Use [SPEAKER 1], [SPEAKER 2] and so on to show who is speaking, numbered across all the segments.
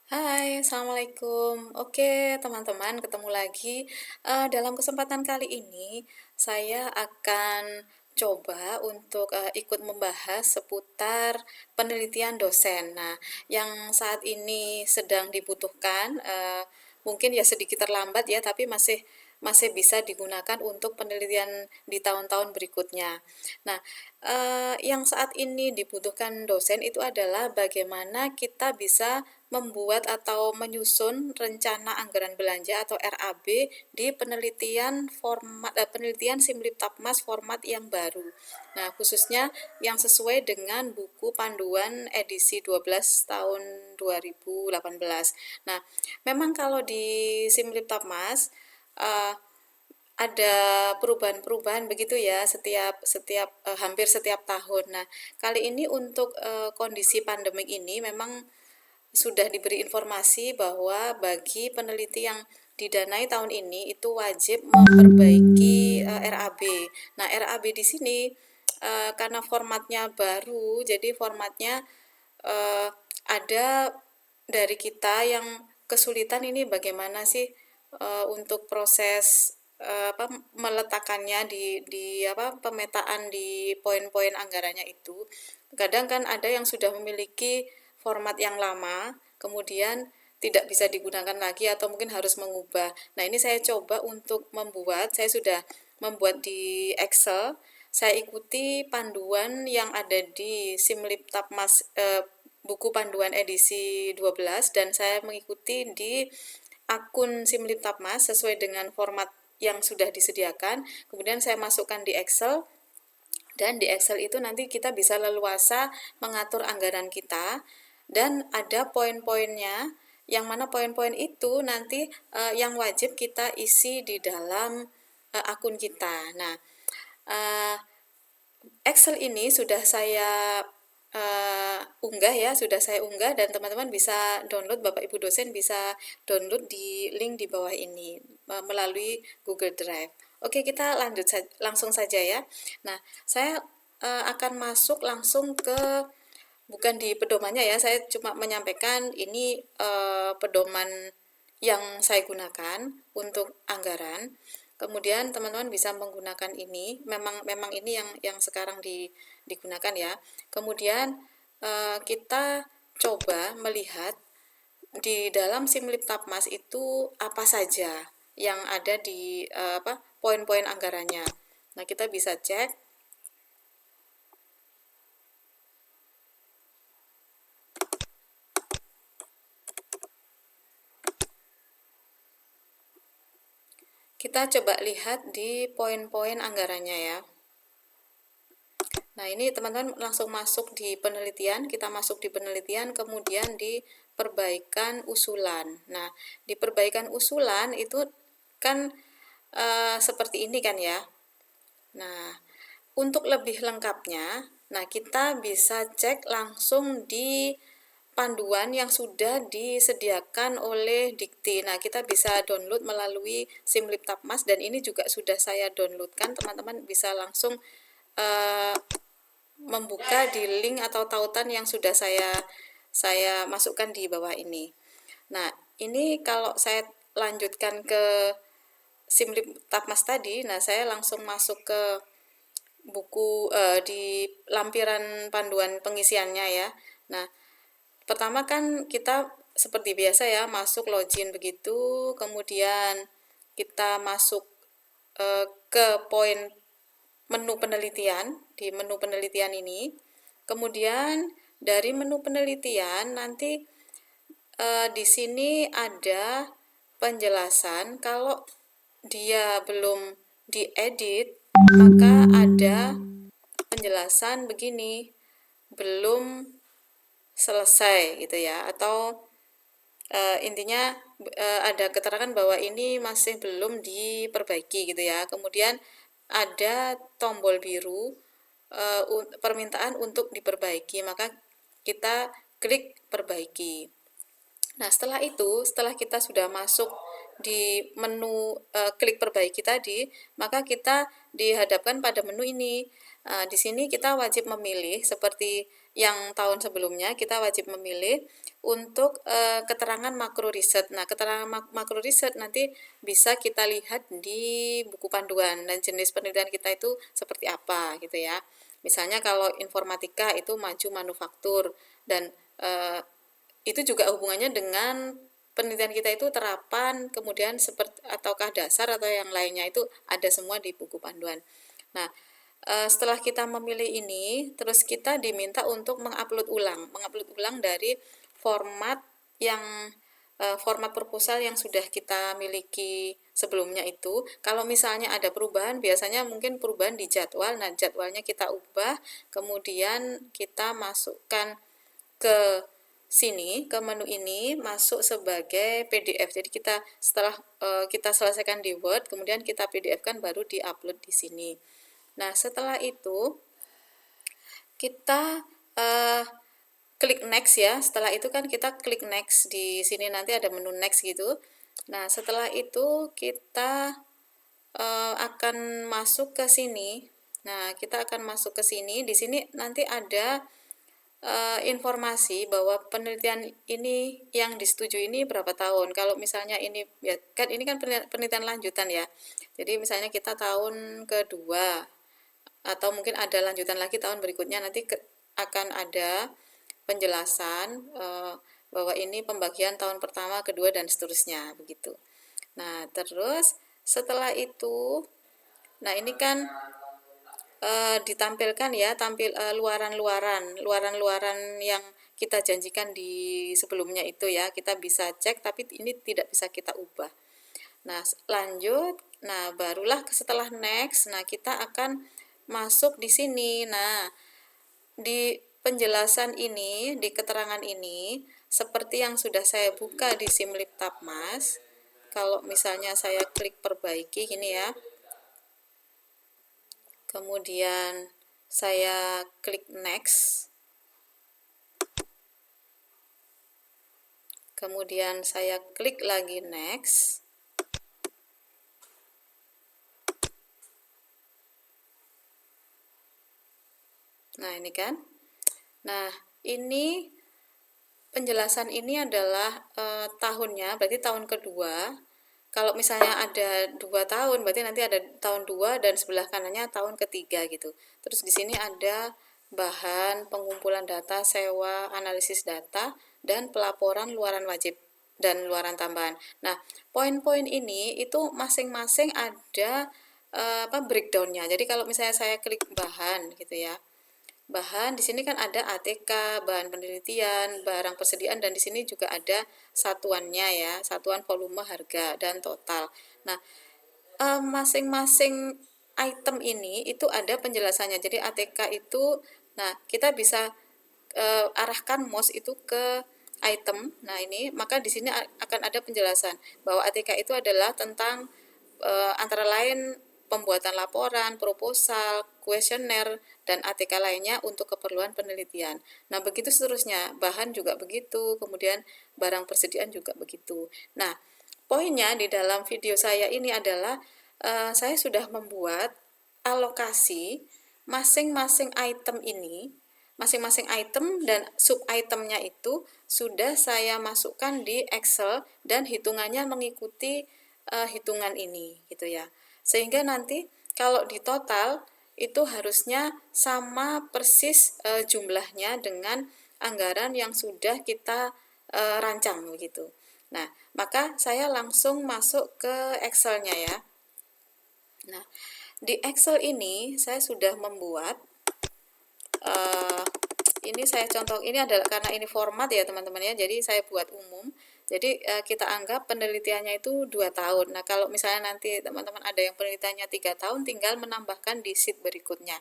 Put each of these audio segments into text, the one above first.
[SPEAKER 1] Hai, assalamualaikum. Oke, teman-teman, ketemu lagi. Dalam kesempatan kali ini, saya akan coba untuk ikut membahas seputar penelitian dosen. Nah, yang saat ini sedang dibutuhkan, mungkin ya sedikit terlambat ya, tapi masih masih bisa digunakan untuk penelitian di tahun-tahun berikutnya. Nah, yang saat ini dibutuhkan dosen itu adalah bagaimana kita bisa membuat atau menyusun rencana anggaran belanja atau RAB di penelitian Simlip-Tapmas format yang baru. Nah, khususnya yang sesuai dengan buku panduan edisi 12 tahun 2018. Nah, memang kalau di Simlip-Tapmas uh, ada perubahan-perubahan begitu ya setiap setiap hampir setiap tahun. Nah, kali ini untuk kondisi pandemik ini memang sudah diberi informasi bahwa bagi peneliti yang didanai tahun ini itu wajib memperbaiki RAB. Nah, RAB di sini karena formatnya baru, jadi formatnya eh, ada dari kita yang kesulitan ini bagaimana sih untuk proses apa meletakkannya di apa pemetaan di poin-poin anggarannya itu. Kadang kan ada yang sudah memiliki format yang lama, kemudian tidak bisa digunakan lagi atau mungkin harus mengubah. Nah, ini saya coba untuk saya sudah membuat di Excel. Saya ikuti panduan yang ada di Simlip Tapmas buku panduan edisi 12 dan saya mengikuti di akun Simlip Tapmas sesuai dengan format yang sudah disediakan. Kemudian saya masukkan di Excel dan di Excel itu nanti kita bisa leluasa mengatur anggaran kita dan ada poin-poinnya yang mana poin-poin itu nanti yang wajib kita isi di dalam akun kita. Nah, uh, Excel ini sudah saya unggah ya, sudah saya unggah dan teman-teman bisa download, Bapak Ibu dosen bisa download di link di bawah ini melalui Google Drive. Oke, kita langsung saja ya. Nah, saya akan masuk langsung ke bukan di pedomannya ya, saya cuma menyampaikan ini pedoman yang saya gunakan untuk anggaran. Kemudian teman-teman bisa menggunakan ini, memang memang ini yang sekarang digunakan ya. Kemudian kita coba melihat di dalam Simlip Tapmas itu apa saja yang ada di apa poin-poin anggarannya. Nah, kita bisa cek. Kita coba lihat di poin-poin anggarannya ya. Nah, ini teman-teman langsung masuk di penelitian, kita masuk di penelitian, kemudian di perbaikan usulan. Nah, di perbaikan usulan itu kan seperti ini kan ya. Nah, untuk lebih lengkapnya, nah kita bisa cek langsung di panduan yang sudah disediakan oleh Dikti. Nah, kita bisa download melalui Simlip Tapmas dan ini juga sudah saya downloadkan. Teman-teman bisa langsung uh, membuka di link atau tautan yang sudah saya masukkan di bawah ini. Nah, ini kalau saya lanjutkan ke Simlip Tapmas tadi, nah saya langsung masuk ke buku di lampiran panduan pengisiannya ya. Nah, pertama kan kita seperti biasa ya, masuk login begitu, kemudian kita masuk ke poin menu penelitian, di menu penelitian ini. Kemudian dari menu penelitian nanti di sini ada penjelasan kalau dia belum diedit maka ada penjelasan begini, belum selesai gitu ya, atau intinya ada keterangan bahwa ini masih belum diperbaiki gitu ya. Kemudian ada tombol biru permintaan untuk diperbaiki, maka kita klik perbaiki. Nah, setelah itu, setelah kita sudah masuk di menu klik perbaiki tadi, maka kita dihadapkan pada menu ini. Di sini kita wajib memilih seperti yang tahun sebelumnya, kita wajib memilih untuk keterangan makro riset. Nah, keterangan makro riset nanti bisa kita lihat di buku panduan dan jenis penelitian kita itu seperti apa gitu ya. Misalnya kalau informatika itu maju manufaktur dan itu juga hubungannya dengan penelitian kita itu terapan, kemudian seperti ataukah dasar atau yang lainnya itu ada semua di buku panduan. Nah, setelah kita memilih ini, terus kita diminta untuk mengupload ulang dari format yang format proposal yang sudah kita miliki sebelumnya itu. Kalau misalnya ada perubahan, biasanya mungkin perubahan di jadwal. Nah, jadwalnya kita ubah, kemudian kita masukkan ke sini, ke menu ini, masuk sebagai PDF. Jadi kita setelah kita selesaikan di Word, kemudian kita PDF-kan baru di-upload di sini. Nah, setelah itu kita klik next ya. Setelah itu kan kita klik next, di sini nanti ada menu next gitu. Nah, setelah itu kita akan masuk ke sini. Nah, kita akan masuk ke sini. Di sini nanti ada informasi bahwa penelitian ini yang disetujui ini berapa tahun. Kalau misalnya ini ya kan ini kan penelitian lanjutan ya. Jadi misalnya kita tahun kedua atau mungkin ada lanjutan lagi tahun berikutnya, nanti akan ada penjelasan bahwa ini pembagian tahun pertama, kedua dan seterusnya begitu. Nah, terus setelah itu, nah ini kan ditampilkan ya, luaran-luaran yang kita janjikan di sebelumnya itu ya, kita bisa cek tapi ini tidak bisa kita ubah. Nah, lanjut. Nah, barulah setelah next, nah kita akan masuk di sini. Nah, di penjelasan ini, di keterangan ini, seperti yang sudah saya buka di Simlip Tabmas, kalau misalnya saya klik perbaiki gini ya, kemudian saya klik next, kemudian saya klik lagi next. Nah, ini kan. Nah, ini penjelasan ini adalah tahunnya, berarti tahun kedua. Kalau misalnya ada 2 tahun, berarti nanti ada tahun 2 dan sebelah kanannya tahun ketiga gitu. Terus di sini ada bahan, pengumpulan data, sewa, analisis data, dan pelaporan luaran wajib dan luaran tambahan. Nah, poin-poin ini itu masing-masing ada breakdownnya. Jadi kalau misalnya saya klik bahan gitu ya, bahan di sini kan ada ATK, bahan penelitian, barang persediaan, dan di sini juga ada satuannya ya, satuan volume, harga, dan total. Nah, masing-masing item ini itu ada penjelasannya. Jadi ATK itu, nah kita bisa arahkan mouse itu ke item. Nah, ini maka di sini akan ada penjelasan bahwa ATK itu adalah tentang antara lain pembuatan laporan, proposal, kuesioner, dan ATK lainnya untuk keperluan penelitian. Nah, begitu seterusnya. Bahan juga begitu, kemudian barang persediaan juga begitu. Nah, poinnya di dalam video saya ini adalah saya sudah membuat alokasi masing-masing item ini, masing-masing item dan sub itemnya itu sudah saya masukkan di Excel dan hitungannya mengikuti hitungan ini gitu ya. Sehingga nanti kalau di total itu harusnya sama persis jumlahnya dengan anggaran yang sudah kita rancang begitu. Nah, maka saya langsung masuk ke Excel-nya ya. Nah, di Excel ini saya sudah membuat ini saya contoh, ini adalah karena ini format ya teman-teman ya, jadi saya buat umum. Jadi kita anggap penelitiannya itu 2 tahun. Nah, kalau misalnya nanti teman-teman ada yang penelitiannya 3 tahun, tinggal menambahkan di sheet berikutnya.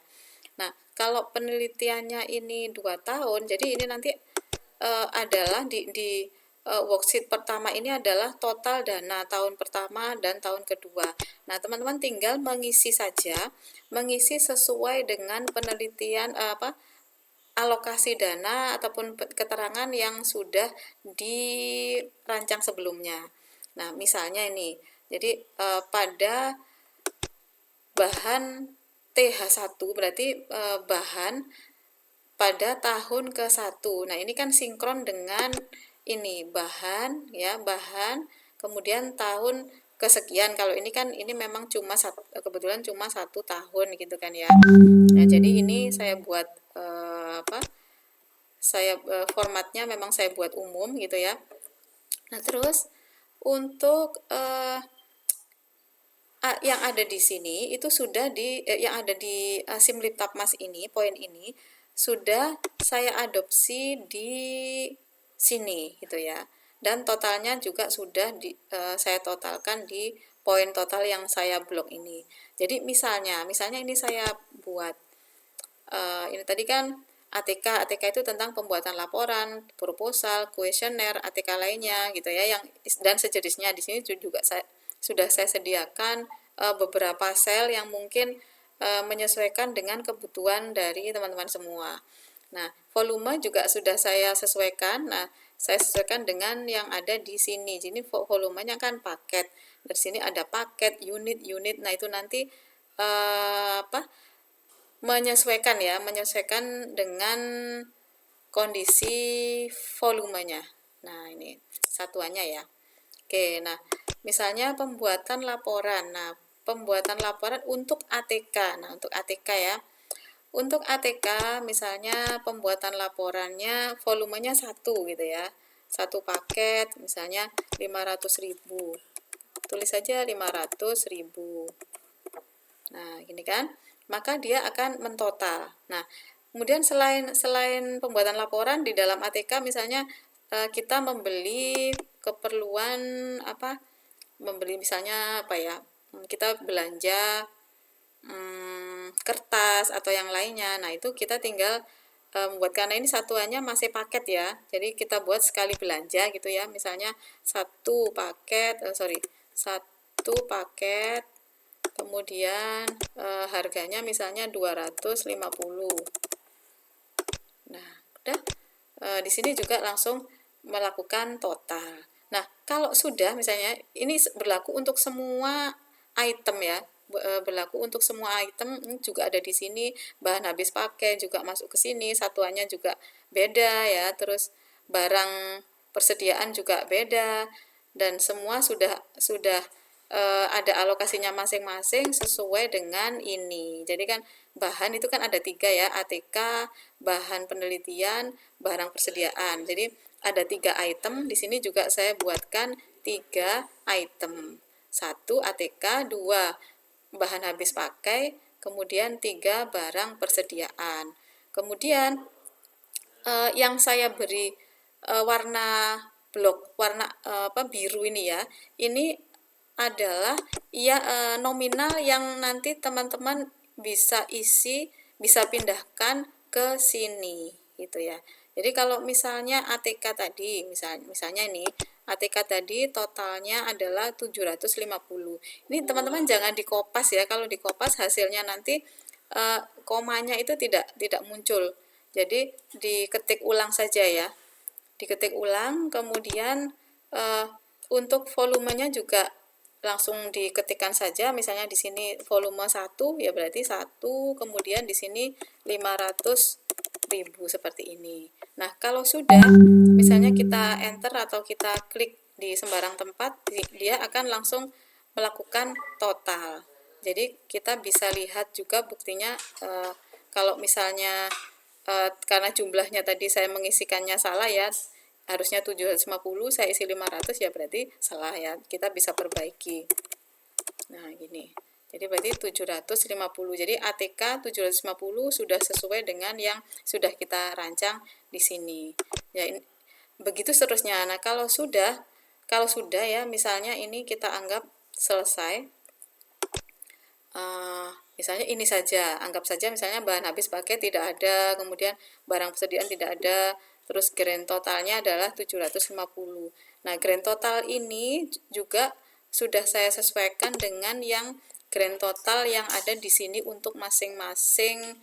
[SPEAKER 1] Nah, kalau penelitiannya ini 2 tahun, jadi ini nanti adalah di worksheet pertama ini adalah total dana tahun pertama dan tahun kedua. Nah, teman-teman tinggal mengisi saja, mengisi sesuai dengan penelitian alokasi dana ataupun keterangan yang sudah dirancang sebelumnya. Nah, misalnya ini, jadi pada bahan TH1 berarti bahan pada tahun ke-1. Nah, ini kan sinkron dengan ini bahan ya, bahan kemudian tahun kesekian. Kalau ini kan ini memang cuma kebetulan cuma 1 tahun gitu kan ya. Nah, jadi ini saya buat formatnya memang saya buat umum gitu ya. Nah, terus untuk yang ada di sini itu sudah yang ada di Simlip Tapmas ini, poin ini sudah saya adopsi di sini gitu ya. Dan totalnya juga sudah saya totalkan di poin total yang saya blok ini. Jadi misalnya ini saya buat ini tadi kan ATK itu tentang pembuatan laporan, proposal, kuesioner, ATK lainnya gitu ya, yang dan sejenisnya. Di sini juga sudah saya sediakan beberapa sel yang mungkin menyesuaikan dengan kebutuhan dari teman-teman semua. Nah, volume juga sudah saya sesuaikan. Nah, saya sesuaikan dengan yang ada di sini. Jadi volumenya kan paket. Dari sini ada paket, unit. Nah, itu nanti menyesuaikan dengan kondisi volumenya. Nah, ini satuannya ya. Oke, nah misalnya pembuatan laporan. Nah, pembuatan laporan untuk ATK. Nah, untuk ATK ya. Untuk ATK misalnya pembuatan laporannya volumenya 1 gitu ya. 1 paket misalnya 500.000. Tulis saja 500.000. Nah, gini kan? Maka dia akan mentotal. Nah, kemudian selain pembuatan laporan di dalam ATK misalnya kita membeli keperluan apa? Membeli misalnya apa ya? Kita belanja kertas atau yang lainnya. Nah, itu kita tinggal membuat, karena ini satuannya masih paket ya. Jadi kita buat sekali belanja gitu ya. Misalnya satu paket kemudian harganya misalnya 250. Nah, udah di sini juga langsung melakukan total. Nah, kalau sudah misalnya ini berlaku untuk semua item ya, berlaku untuk semua item juga ada di sini, bahan habis pakai juga masuk ke sini, satuannya juga beda ya, terus barang persediaan juga beda, dan semua sudah ada alokasinya masing-masing sesuai dengan ini. Jadi kan bahan itu kan ada 3 ya, ATK, bahan penelitian, barang persediaan. Jadi ada 3 item. Di sini juga saya buatkan 3 item. 1 ATK, 2 bahan habis pakai, kemudian 3 barang persediaan. Kemudian yang saya beri warna warna biru ini ya, ini adalah ya nominal yang nanti teman-teman bisa bisa pindahkan ke sini gitu ya. Jadi kalau misalnya ATK tadi, misalnya ini ATK tadi totalnya adalah 750. Ini teman-teman jangan dikopas ya. Kalau dikopas hasilnya nanti komanya itu tidak muncul. Jadi diketik ulang saja ya. Diketik ulang, kemudian untuk volumenya juga langsung diketikkan saja, misalnya di sini volume 1 ya berarti 1, kemudian di sini 500.000 seperti ini. Nah, kalau sudah misalnya kita enter atau kita klik di sembarang tempat, dia akan langsung melakukan total. Jadi kita bisa lihat juga buktinya kalau misalnya karena jumlahnya tadi saya mengisikannya salah ya, harusnya 750 saya isi 500 ya berarti salah ya, kita bisa perbaiki. Nah gini, jadi berarti 750, jadi ATK 750 sudah sesuai dengan yang sudah kita rancang di sini ya. Begitu seterusnya. Nah kalau sudah ya misalnya ini kita anggap selesai, misalnya ini saja, anggap saja misalnya bahan habis pakai tidak ada, kemudian barang persediaan tidak ada, terus grand totalnya adalah 750. Nah, grand total ini juga sudah saya sesuaikan dengan yang grand total yang ada di sini untuk masing-masing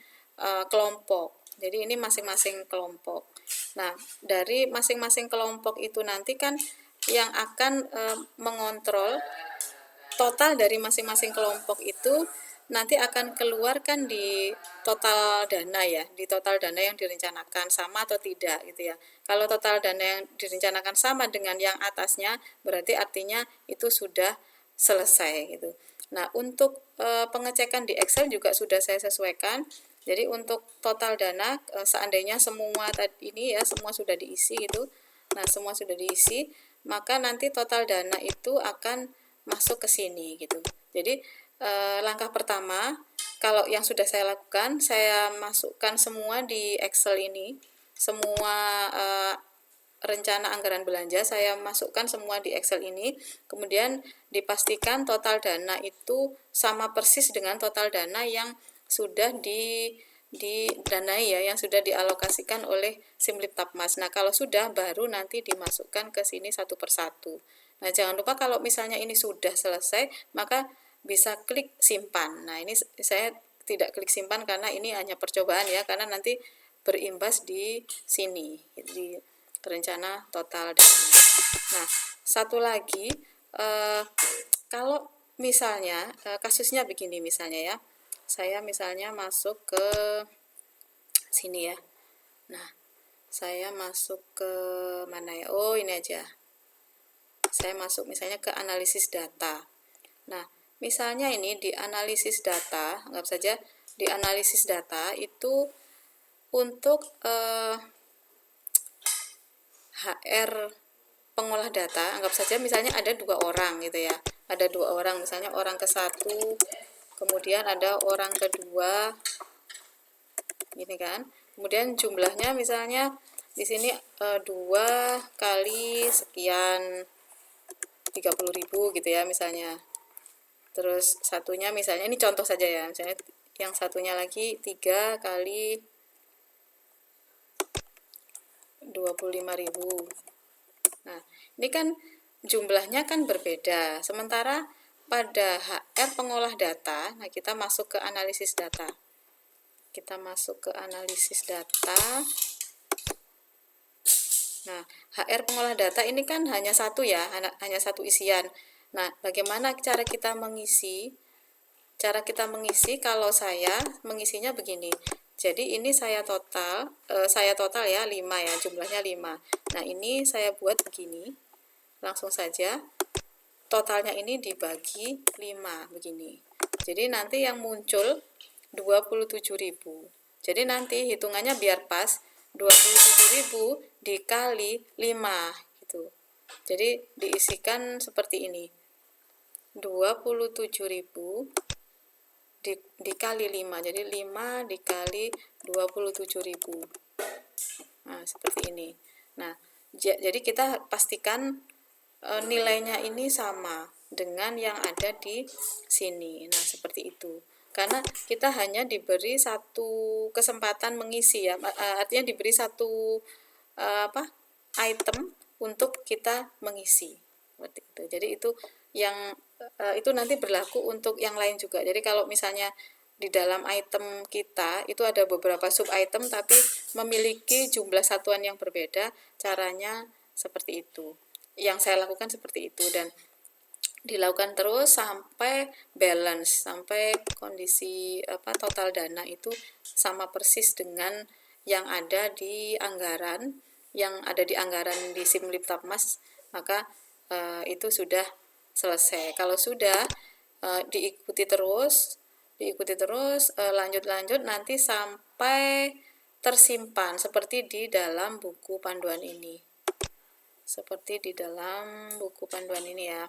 [SPEAKER 1] kelompok. Jadi ini masing-masing kelompok. Nah, dari masing-masing kelompok itu nanti kan yang akan mengontrol total dari masing-masing kelompok itu nanti akan keluarkan di total dana ya, di total dana yang direncanakan sama atau tidak gitu ya. Kalau total dana yang direncanakan sama dengan yang atasnya, berarti artinya itu sudah selesai gitu. Nah, untuk pengecekan di Excel juga sudah saya sesuaikan. Jadi untuk total dana seandainya semua tadi ini ya semua sudah diisi gitu. Nah, semua sudah diisi, maka nanti total dana itu akan masuk ke sini gitu. Jadi langkah pertama, kalau yang sudah saya lakukan, saya masukkan semua di Excel ini, semua rencana anggaran belanja saya masukkan semua di Excel ini, kemudian dipastikan total dana itu sama persis dengan total dana yang sudah didanai ya, yang sudah dialokasikan oleh Simliptapmas. Nah, kalau sudah baru nanti dimasukkan ke sini satu persatu. Nah, jangan lupa kalau misalnya ini sudah selesai, maka bisa klik simpan. Nah, ini saya tidak klik simpan karena ini hanya percobaan ya, karena nanti berimbas di sini, di rencana total dana. Nah, satu lagi, kalau misalnya kasusnya begini misalnya ya, saya misalnya masuk ke sini ya. Nah, saya masuk ke mana ya? Oh, ini aja. Saya masuk misalnya ke analisis data. Nah, misalnya ini di analisis data, anggap saja di analisis data itu untuk HR pengolah data, anggap saja misalnya ada 2 orang gitu ya. Ada 2 orang, misalnya orang ke-1, kemudian ada orang kedua, gini kan. Kemudian jumlahnya misalnya di sini 2 kali sekian 30.000 gitu ya misalnya. Terus satunya misalnya ini contoh saja ya, misalnya yang satunya lagi 3 kali 25.000. Nah, ini kan jumlahnya kan berbeda. Sementara pada HR pengolah data, nah kita masuk ke analisis data. Kita masuk ke analisis data. Nah, HR pengolah data ini kan hanya satu ya, hanya satu isian. Nah, bagaimana cara kita mengisi? Cara kita mengisi kalau saya mengisinya begini. Jadi ini saya total ya 5 ya, jumlahnya 5. Nah, ini saya buat begini. Langsung saja totalnya ini dibagi 5 begini. Jadi nanti yang muncul 27.000. Jadi nanti hitungannya biar pas 27.000 dikali 5 gitu. Jadi diisikan seperti ini. 27.000 dikali 5. Jadi 5 dikali 27.000. Nah, seperti ini. Nah, jadi kita pastikan nilainya ini sama dengan yang ada di sini. Nah, seperti itu. Karena kita hanya diberi satu kesempatan mengisi ya, artinya diberi satu item untuk kita mengisi. Seperti itu. Jadi itu yang itu nanti berlaku untuk yang lain juga. Jadi kalau misalnya di dalam item kita itu ada beberapa sub item tapi memiliki jumlah satuan yang berbeda, caranya seperti itu. Yang saya lakukan seperti itu dan dilakukan terus sampai balance, sampai kondisi total dana itu sama persis dengan yang ada di anggaran, di Simliptapmas, maka itu sudah selesai. Kalau sudah diikuti terus lanjut nanti sampai tersimpan seperti di dalam buku panduan ini. Seperti di dalam buku panduan ini ya.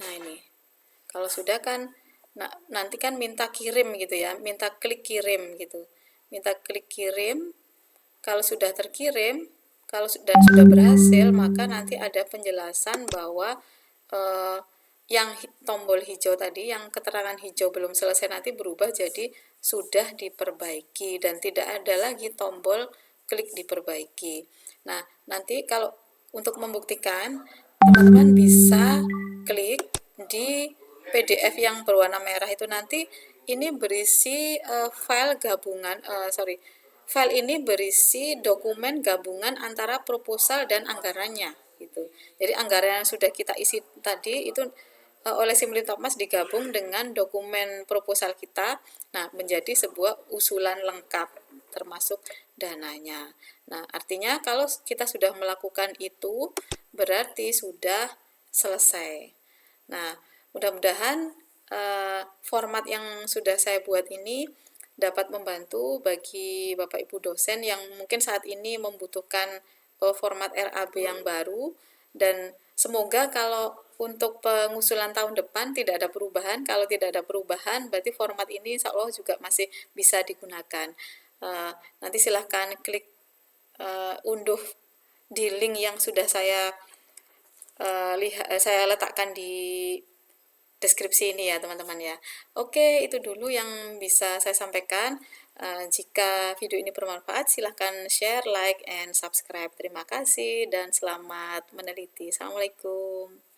[SPEAKER 1] Nah, ini. Kalau sudah kan nanti kan minta kirim gitu ya, minta klik kirim gitu. Minta klik kirim. Kalau sudah terkirim, dan sudah berhasil, maka nanti ada penjelasan bahwa yang tombol hijau tadi, yang keterangan hijau belum selesai nanti berubah jadi sudah diperbaiki dan tidak ada lagi tombol klik diperbaiki. Nah, nanti kalau untuk membuktikan, teman-teman bisa klik di PDF yang berwarna merah itu, nanti ini berisi file gabungan, file ini berisi dokumen gabungan antara proposal dan anggarannya gitu. Jadi anggaran yang sudah kita isi tadi itu oleh Simlintopmas digabung dengan dokumen proposal kita, nah menjadi sebuah usulan lengkap termasuk dananya. Nah, artinya kalau kita sudah melakukan itu berarti sudah selesai. Nah, mudah-mudahan format yang sudah saya buat ini dapat membantu bagi Bapak Ibu dosen yang mungkin saat ini membutuhkan format RAB yang baru, dan semoga kalau untuk pengusulan tahun depan tidak ada perubahan. Kalau tidak ada perubahan berarti format ini insya Allah juga masih bisa digunakan. Nanti silahkan klik unduh di link yang sudah saya letakkan di deskripsi ini ya teman-teman ya. Oke, itu dulu yang bisa saya sampaikan. Jika video ini bermanfaat, silahkan share, like, and subscribe. Terima kasih dan selamat meneliti. Assalamualaikum.